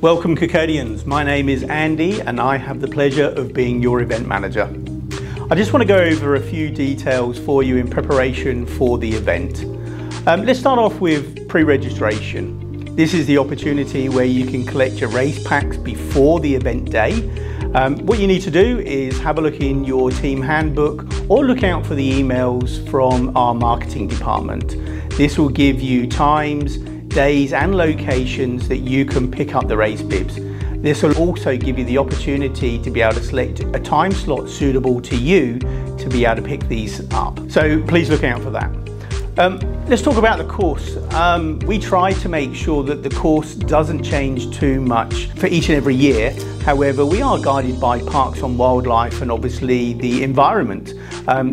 Welcome Kokodians, my name is Andy and I have the pleasure of being your event manager. I just want to go over a few details for you in preparation for the event. Let's start off with pre-registration. This is the opportunity where you can collect your race packs before the event day. What you need to do is have a look in your team handbook or look out for the emails from our marketing department. This will give you times, days and locations that you can pick up the race bibs. This will also give you the opportunity to be able to select a time slot suitable to you to be able to pick these up. So please look out for that. Let's talk about the course. We try to make sure that the course doesn't change too much for each and every year. However, we are guided by Parks and Wildlife and obviously the environment.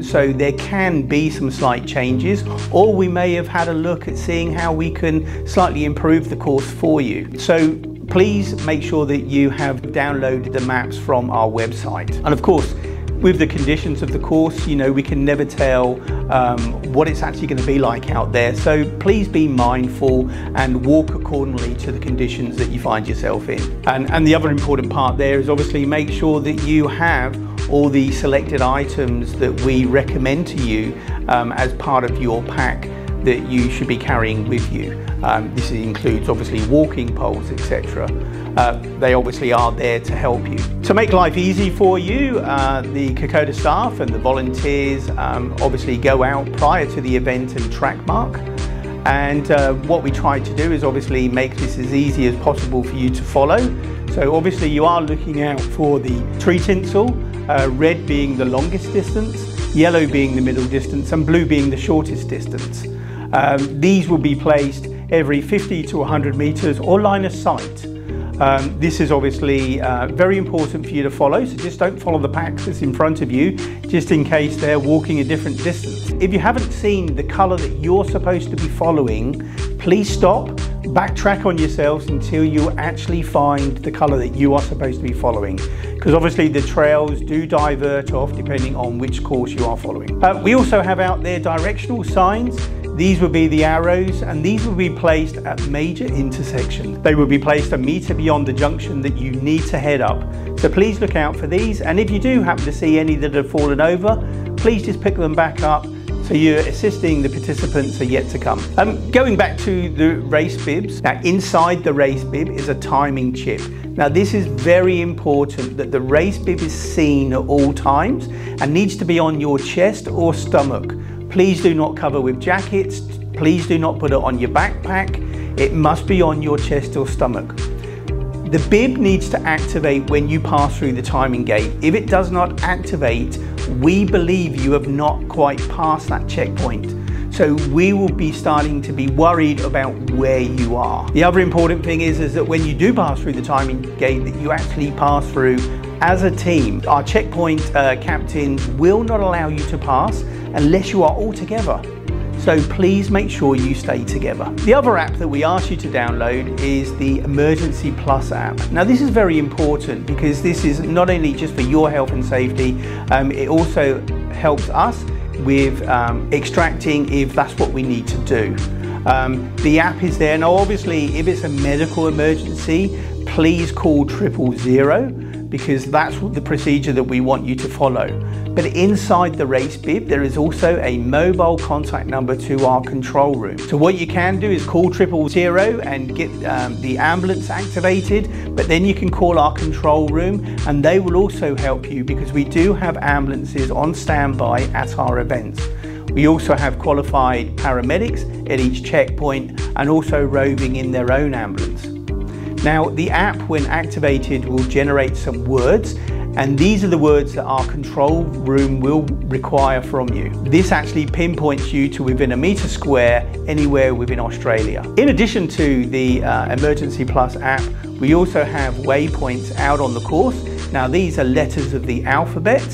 So there can be some slight changes, or we may have had a look at seeing how we can slightly improve the course for you. So please make sure that you have downloaded the maps from our website. And of course, with the conditions of the course, you know, we can never tell what it's actually going to be like out there. So please be mindful and walk accordingly to the conditions that you find yourself in. And the other important part there is obviously make sure that you have all the selected items that we recommend to you as part of your pack that you should be carrying with you. This includes obviously walking poles, etc. They obviously are there to help you. To make life easy for you, the Kokoda staff and the volunteers obviously go out prior to the event and Trackmark. And what we try to do is obviously make this as easy as possible for you to follow. So obviously you are looking out for the tree tinsel, red being the longest distance, yellow being the middle distance and blue being the shortest distance. These will be placed every 50 to 100 meters or line of sight. This is obviously very important for you to follow, so just don't follow the pack that's in front of you, just in case they're walking a different distance. If you haven't seen the colour that you're supposed to be following, please stop, backtrack on yourselves until you actually find the colour that you are supposed to be following. Because obviously the trails do divert off depending on which course you are following. We also have out there directional signs. These will be the arrows and these will be placed at major intersections. They will be placed a metre beyond the junction that you need to head up. So please look out for these, and if you do happen to see any that have fallen over, please just pick them back up so you're assisting the participants are yet to come. Going back to the race bibs, now inside the race bib is a timing chip. Now this is very important that the race bib is seen at all times and needs to be on your chest or stomach. Please do not cover with jackets, please do not put it on your backpack, it must be on your chest or stomach. The bib needs to activate when you pass through the timing gate. If it does not activate, we believe you have not quite passed that checkpoint. So we will be starting to be worried about where you are. The other important thing is that when you do pass through the timing gate, that you actually pass through as a team. Our checkpoint captains will not allow you to pass unless you are all together. So please make sure you stay together. The other app that we ask you to download is the Emergency Plus app. Now this is very important because this is not only just for your health and safety, it also helps us with extracting if that's what we need to do. The app is there. Now obviously if it's a medical emergency, please call 000 because that's the procedure that we want you to follow. But inside the race bib, there is also a mobile contact number to our control room. So what you can do is call 000 and get the ambulance activated, but then you can call our control room and they will also help you because we do have ambulances on standby at our events. We also have qualified paramedics at each checkpoint and also roving in their own ambulance. Now the app, when activated, will generate some words, and these are the words that our control room will require from you. This actually pinpoints you to within a metre square anywhere within Australia. In addition to the Emergency Plus app, we also have waypoints out on the course. Now these are letters of the alphabet,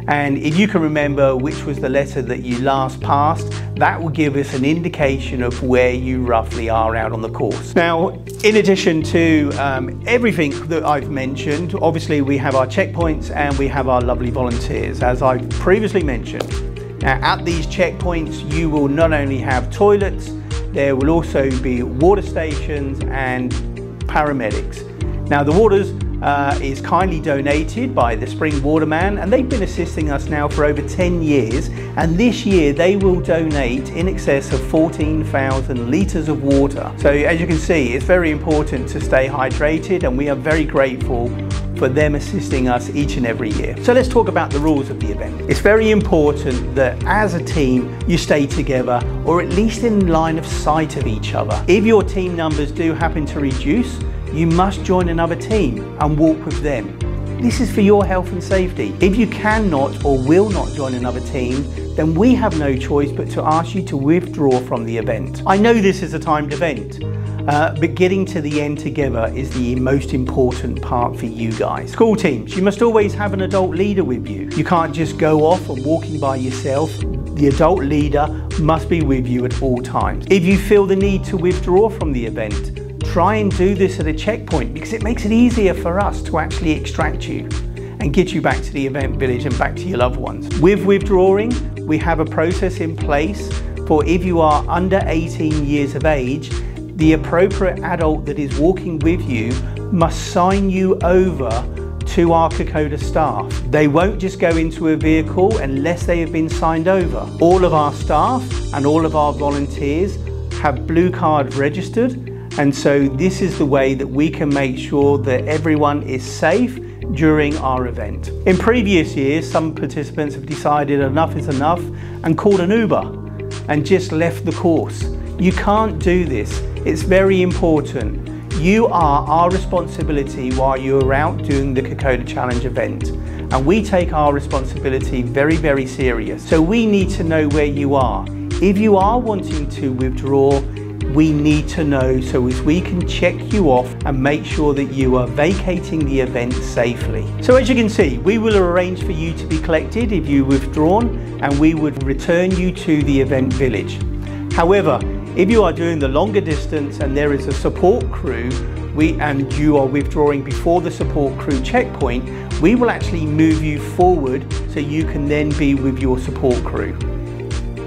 and if you can remember which was the letter that you last passed, that will give us an indication of where you roughly are out on the course. Now, in addition to everything that I've mentioned, obviously we have our checkpoints and we have our lovely volunteers, as I've previously mentioned. Now, at these checkpoints, you will not only have toilets, there will also be water stations and paramedics. Now the waters is kindly donated by the Spring Waterman, and they've been assisting us now for over 10 years, and this year they will donate in excess of 14,000 litres of water. So as you can see, it's very important to stay hydrated, and we are very grateful for them assisting us each and every year. So let's talk about the rules of the event. It's very important that as a team you stay together, or at least in line of sight of each other. If your team numbers do happen to reduce, you must join another team and walk with them. This is for your health and safety. If you cannot or will not join another team, then we have no choice but to ask you to withdraw from the event. I know this is a timed event, but getting to the end together is the most important part for you guys. School teams, you must always have an adult leader with you. You can't just go off and walking by yourself. The adult leader must be with you at all times. If you feel the need to withdraw from the event, try and do this at a checkpoint, because it makes it easier for us to actually extract you and get you back to the event village and back to your loved ones. With withdrawing, we have a process in place for if you are under 18 years of age, the appropriate adult that is walking with you must sign you over to our Kokoda staff. They won't just go into a vehicle unless they have been signed over. All of our staff and all of our volunteers have blue card registered, and so this is the way that we can make sure that everyone is safe during our event. In previous years, some participants have decided enough is enough and called an Uber and just left the course. You can't do this. It's very important. You are our responsibility while you're out doing the Kokoda Challenge event, and we take our responsibility very, very serious. So we need to know where you are. If you are wanting to withdraw, we need to know so as we can check you off and make sure that you are vacating the event safely. So as you can see, we will arrange for you to be collected if you've withdrawn, and we would return you to the event village. However, if you are doing the longer distance and there is a support crew and you are withdrawing before the support crew checkpoint, we will actually move you forward so you can then be with your support crew.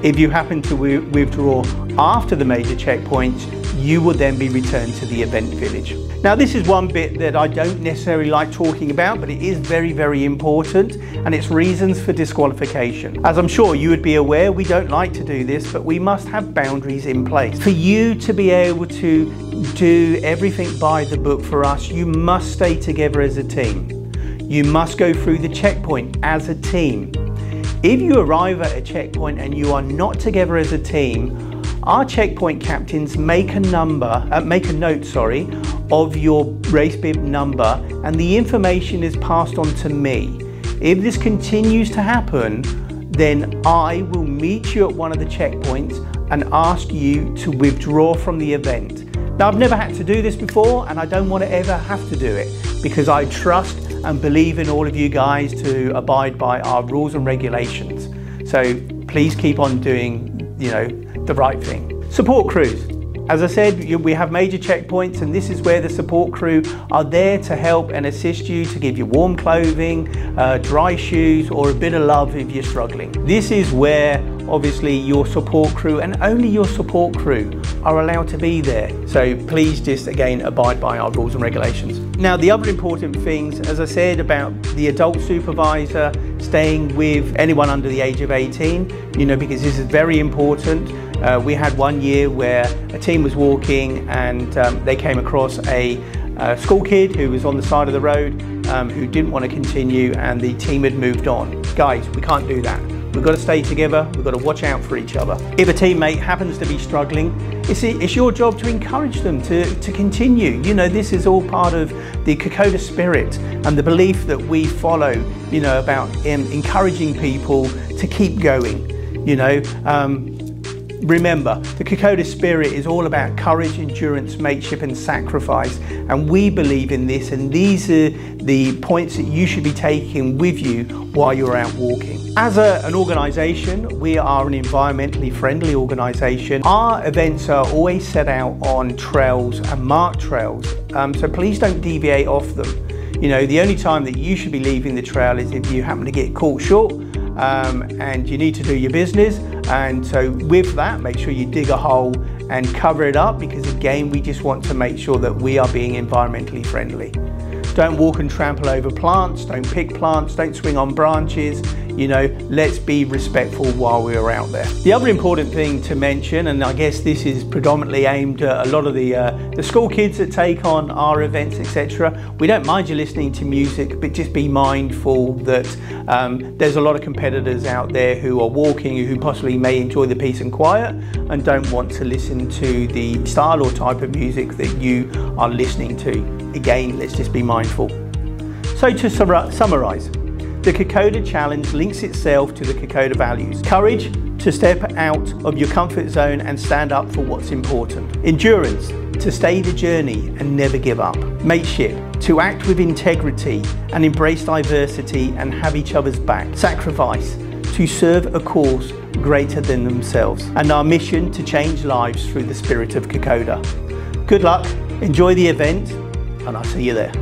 If you happen to withdraw after the major checkpoints, you will then be returned to the event village. Now this is one bit that I don't necessarily like talking about, but it is very, very important, and it's reasons for disqualification. As I'm sure you would be aware, we don't like to do this, but we must have boundaries in place. For you to be able to do everything by the book for us, you must stay together as a team. You must go through the checkpoint as a team. If you arrive at a checkpoint and you are not together as a team, our checkpoint captains make a note of your race bib number, and the information is passed on to me. If this continues to happen, then I will meet you at one of the checkpoints and ask you to withdraw from the event. Now, I've never had to do this before, and I don't want to ever have to do it, because I trust and believe in all of you guys to abide by our rules and regulations. So please keep on doing, the right thing. Support crews. As I said, we have major checkpoints, and this is where the support crew are there to help and assist you, to give you warm clothing, dry shoes, or a bit of love if you're struggling. This is where obviously your support crew, and only your support crew, are allowed to be there. So please just again abide by our rules and regulations. Now the other important things, as I said, about the adult supervisor staying with anyone under the age of 18, because this is very important. We had one year where a team was walking and they came across a school kid who was on the side of the road who didn't want to continue, and the team had moved on. Guys, we can't do that. We've got to stay together, we've got to watch out for each other. If a teammate happens to be struggling, it's your job to encourage them to continue. This is all part of the Kokoda Spirit and the belief that we follow, about encouraging people to keep going. Remember, the Kokoda Spirit is all about courage, endurance, mateship and sacrifice, and we believe in this, and these are the points that you should be taking with you while you're out walking. As an organisation, we are an environmentally friendly organisation. Our events are always set out on trails and marked trails, so please don't deviate off them. The only time that you should be leaving the trail is if you happen to get caught short and you need to do your business, and so with that, make sure you dig a hole and cover it up, because again, we just want to make sure that we are being environmentally friendly. Don't walk and trample over plants, don't pick plants, don't swing on branches. You know, let's be respectful while we're out there. The other important thing to mention, and I guess this is predominantly aimed at a lot of the school kids that take on our events, etc. We don't mind you listening to music, but just be mindful that there's a lot of competitors out there who are walking, who possibly may enjoy the peace and quiet and don't want to listen to the style or type of music that you are listening to. Again, let's just be mindful. So to summarize, the Kokoda Challenge links itself to the Kokoda values. Courage to step out of your comfort zone and stand up for what's important. Endurance to stay the journey and never give up. Mateship to act with integrity and embrace diversity and have each other's back. Sacrifice to serve a cause greater than themselves. And our mission to change lives through the spirit of Kokoda. Good luck, enjoy the event, and I'll see you there.